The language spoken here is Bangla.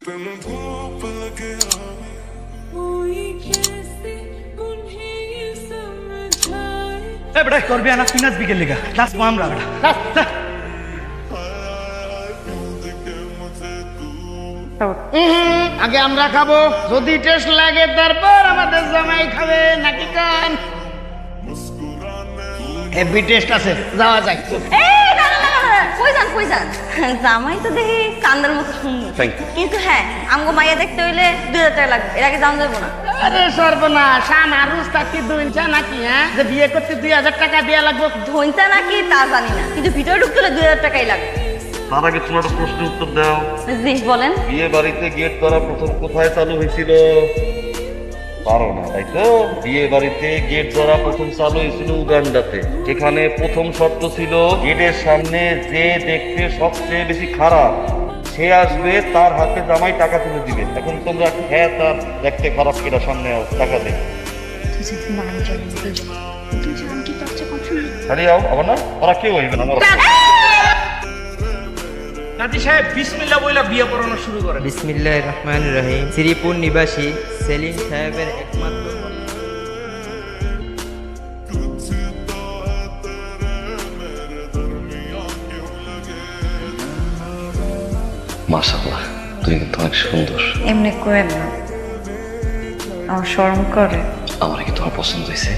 বেটা করবি না তুই নাচবি কে লিগা নাচ আমরা বেটা আগে আমরা খাবো, যদি টেস্ট লাগে তারপর আমাদের জামাই খাবে নাকি কান। হেভি টেস্ট আছে, যাওয়া যায়। জামাই তো দেখি কান্দার মতো সুন্দর, কিন্তু হ্যাঁ আমগো মাইয়া দেখতে হইলে 2000 টাকা লাগবে, এর আগে দাম যাবো না। আরে সর্বনাশ, শানা রুস্তা কি দুইঞ্চা নাকি? হ্যাঁ, যে বিয়ে করতে 2000 টাকা দেয়া লাগবে। ধইনটা নাকি তা জানি না, কিন্তু ভিতরে ঢুকতে হলে 2000 টাকাই লাগবে। তার আগে তোমার একটা প্রশ্নের উত্তর দাও। জি বলেন। বিয়ে বাড়িতে গেট ধরা প্রথম কোথায় চালু হয়েছিল? পারো না তাই তো? বিয়ে বাড়িতে গেট ধরা প্রথম চালু হয়েছিল উগান্ডাতে। এখানে প্রথম শর্ত ছিল গেটের সামনে যে দেখতে সবচেয়ে বেশি খারাপ সে আসবে, তার হাতে জামাই টাকা তুলে দিবে। এখন তোমরা হ্যাঁ তার দেখতে খারাপ কেটা সামনে টাকা দে আবার না, ওরা কেউ হইবে না। কাজী সাহেব বিসমিল্লাহ বইলা বিয়ে পড়ানো শুরু করেন। বিসমিল্লাহির রহমানির রহিম। শ্রীপুর নিবাসী সেলিম সাহেবের একমাত্র মাশাআল্লাহ, তুই কিন্তু অনেক সুন্দর। এমনি করেন না, আমার শরম করে। আমার কি তোমার পছন্দ হয়েছে?